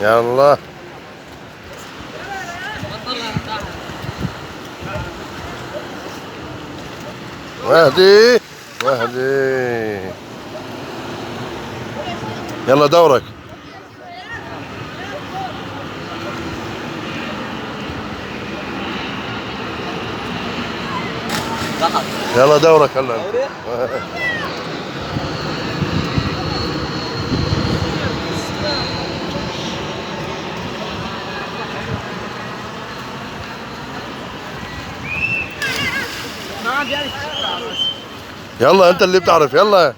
يلا مهدي مهدي، يلا دورك. يلا دورك هلا. يلا انت اللي بتعرف، يلا.